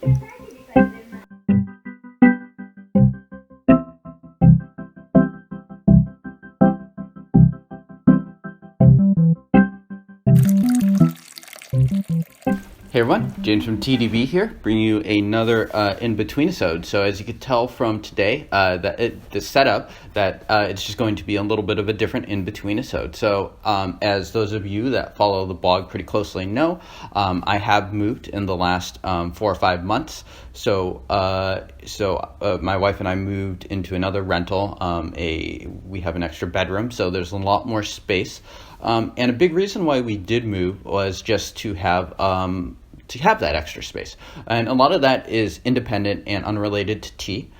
Hey everyone, James from TeaDB here, bringing you another Inbetweenisode. So as you could tell from today, the setup, that it's just going to be a little bit of a different Inbetweenisode. So as those of you that follow the blog pretty closely know, I have moved in the last 4 or 5 months. So my wife and I moved into another rental. We have an extra bedroom, so there's a lot more space. And a big reason why we did move was just to have that extra space. And a lot of that is independent and unrelated to tea.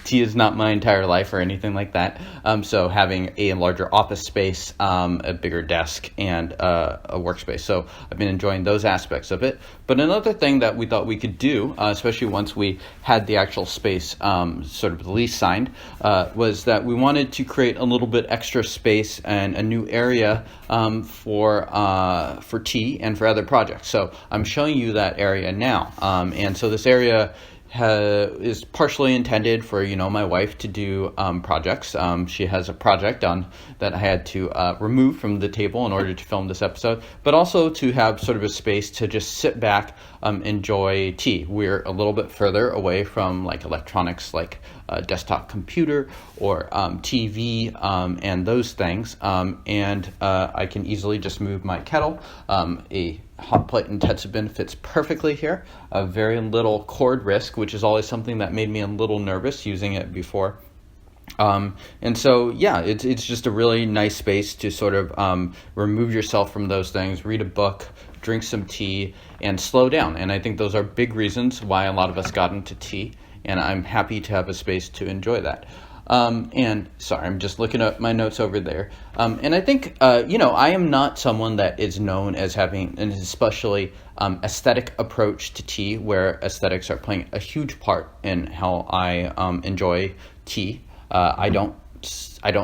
Tea is not my entire life or anything like that. So having a larger office space, a bigger desk, and a workspace. So I've been enjoying those aspects of it. But another thing that we thought we could do, especially once we had the actual space sort of the lease signed, was that we wanted to create a little bit extra space and a new area for tea and for other projects. So I'm showing you that area now. And so this area is partially intended for my wife to do projects. She has a project that I had to remove from the table in order to film this episode, but also to have sort of a space to just sit back, enjoy tea. We're a little bit further away from like electronics, like a desktop computer or TV and those things, and I can easily just move my kettle. A hot plate and TeaDB fits perfectly here. A very little cord risk, which is always something that made me a little nervous using it before. And so, yeah, it's just a really nice space to sort of remove yourself from those things, read a book, drink some tea, and slow down. And I think those are big reasons why a lot of us got into tea, and I'm happy to have a space to enjoy that. And sorry, I'm just looking at my notes over there. And I think, I am not someone that is known as having an especially aesthetic approach to tea, where aesthetics are playing a huge part in how I enjoy tea. I don't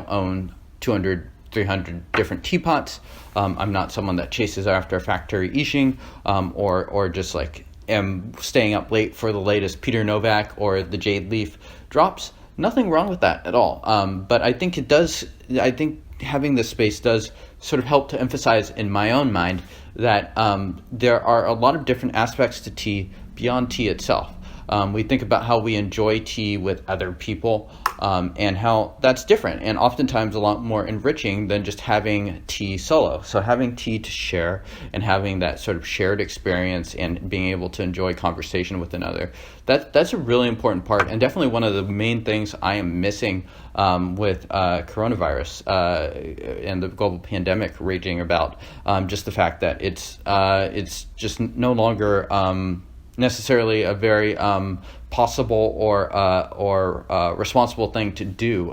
own 200, 300 different teapots. I'm not someone that chases after factory Ising, or just like am staying up late for the latest Peter Novak or the Jade Leaf drops. Nothing wrong with that at all. But I think I think having this space does sort of help to emphasize in my own mind that there are a lot of different aspects to tea beyond tea itself. We think about how we enjoy tea with other people, and how that's different and oftentimes a lot more enriching than just having tea solo. So having tea to share and having that sort of shared experience and being able to enjoy conversation with another, that's a really important part, and definitely one of the main things I am missing with coronavirus and the global pandemic raging about. Just the fact that it's just no longer necessarily a very possible or responsible thing to do,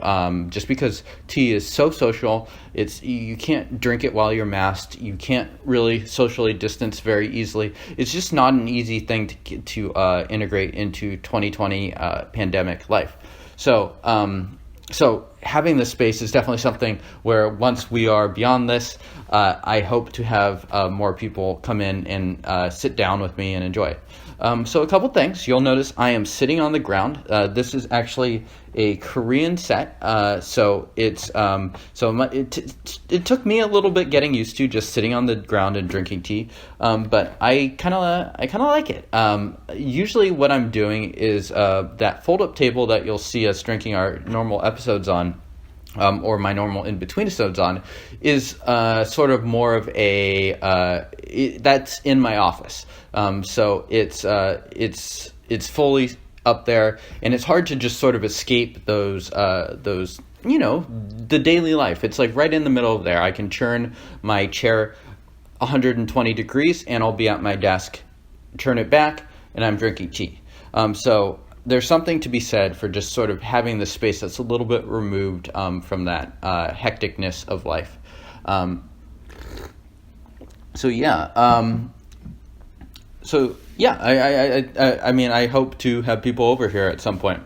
just because tea is so social. You can't drink it while you're masked. You can't really socially distance very easily. It's just not an easy thing to integrate into 2020 pandemic life. So having this space is definitely something where once we are beyond this, I hope to have more people come in and sit down with me and enjoy it. So a couple things. You'll notice I am sitting on the ground. This is actually a Korean set. So it took me a little bit getting used to just sitting on the ground and drinking tea. But I kind of like it. Usually what I'm doing is that fold-up table that you'll see us drinking our normal episodes on, or my normal Inbetweenisodes on, is sort of more of that's in my office. So it's fully up there, and it's hard to just sort of escape those the daily life. It's like right in the middle of there. I can turn my chair 120 degrees and I'll be at my desk, turn it back, and I'm drinking tea. So there's something to be said for just sort of having the space that's a little bit removed from that hecticness of life. I mean, I hope to have people over here at some point.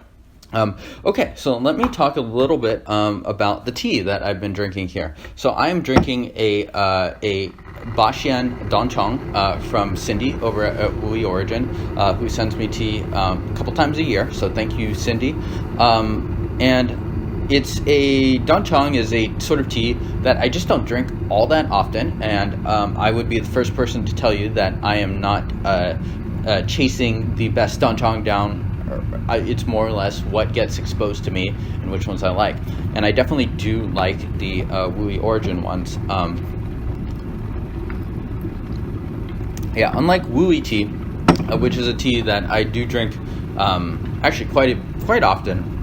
Okay, so let me talk a little bit about the tea that I've been drinking here. So I am drinking a Baxian Dancong from Cindy over at WuyiOrigin, who sends me tea a couple times a year. So thank you, Cindy. And it's a Dancong is a sort of tea that I just don't drink all that often, and I would be the first person to tell you that I am not chasing the best Dancong down. It's more or less what gets exposed to me and which ones I like, and I definitely do like the WuyiOrigin ones. Unlike Wuyi tea, which is a tea that I do drink actually quite often.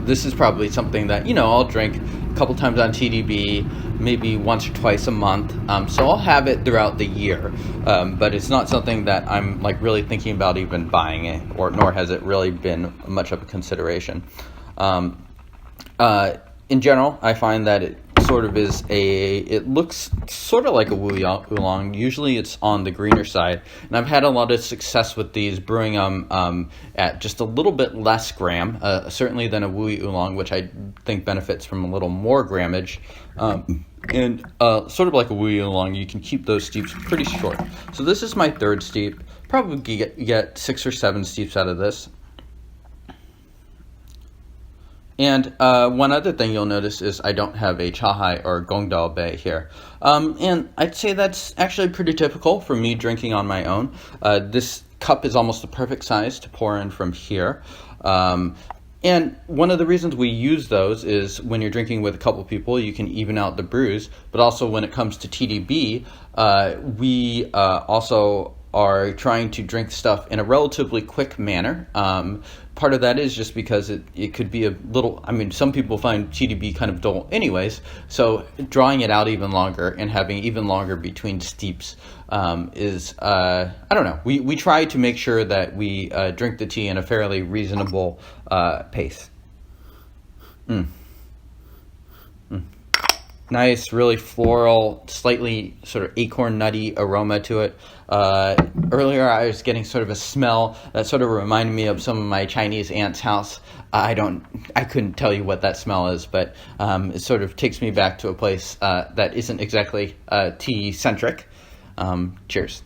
This is probably something that I'll drink a couple times on TeaDB, maybe once or twice a month. So I'll have it throughout the year, but it's not something that I'm like really thinking about even buying it, nor has it really been much of a consideration. In general, I find that it sort of it looks sort of like a Wuyi oolong. Usually it's on the greener side, and I've had a lot of success with these brewing them at just a little bit less gram, certainly than a Wuyi oolong, which I think benefits from a little more grammage. And sort of like a Wuyi oolong, you can keep those steeps pretty short. So this is my third steep. Probably get 6 or 7 steeps out of this. And one other thing you'll notice is I don't have a Chahai or Gongdao Bei here. And I'd say that's actually pretty typical for me drinking on my own. This cup is almost the perfect size to pour in from here. And one of the reasons we use those is when you're drinking with a couple people, you can even out the brews. But also when it comes to TeaDB, we also are trying to drink stuff in a relatively quick manner. Part of that is just because it could be a little, some people find TeaDB kind of dull anyways, so drawing it out even longer and having even longer between steeps is, I don't know, we try to make sure that we drink the tea in a fairly reasonable pace. Nice, really floral, slightly sort of acorn nutty aroma to it. Earlier I was getting sort of a smell that sort of reminded me of some of my Chinese aunt's house. I couldn't tell you what that smell is, but it sort of takes me back to a place that isn't exactly tea-centric. Cheers.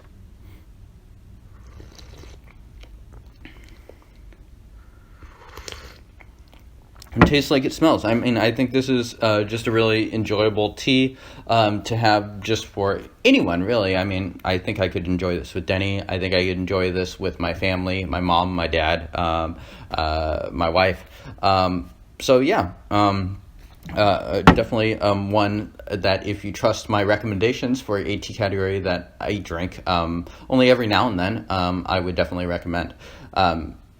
It tastes like it smells. I think this is just a really enjoyable tea to have just for anyone, really. I think I could enjoy this with Denny. I think I could enjoy this with my family, my mom, my dad, my wife. Definitely one that if you trust my recommendations for a tea category that I drink only every now and then, I would definitely recommend.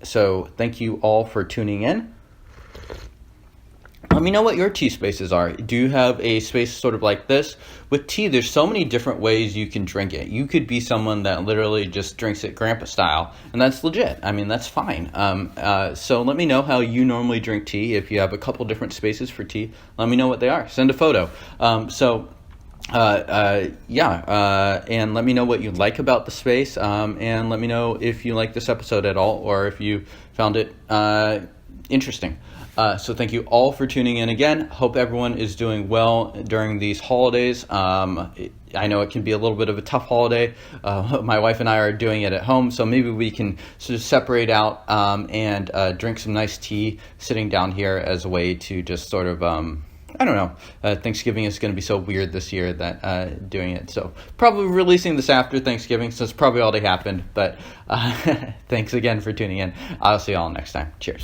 So thank you all for tuning in. Let me know what your tea spaces are. Do you have a space sort of like this? With tea, there's so many different ways you can drink it. You could be someone that literally just drinks it grandpa style, and that's legit. That's fine. So let me know how you normally drink tea. If you have a couple different spaces for tea, let me know what they are. Send a photo. And let me know what you like about the space, and let me know if you like this episode at all, or if you found it interesting. So thank you all for tuning in again. Hope everyone is doing well during these holidays. I know it can be a little bit of a tough holiday. My wife and I are doing it at home, so maybe we can sort of separate out and drink some nice tea sitting down here as a way to just sort of, I don't know. Thanksgiving is going to be so weird this year that doing it. So probably releasing this after Thanksgiving, so it's probably already happened. But thanks again for tuning in. I'll see you all next time. Cheers.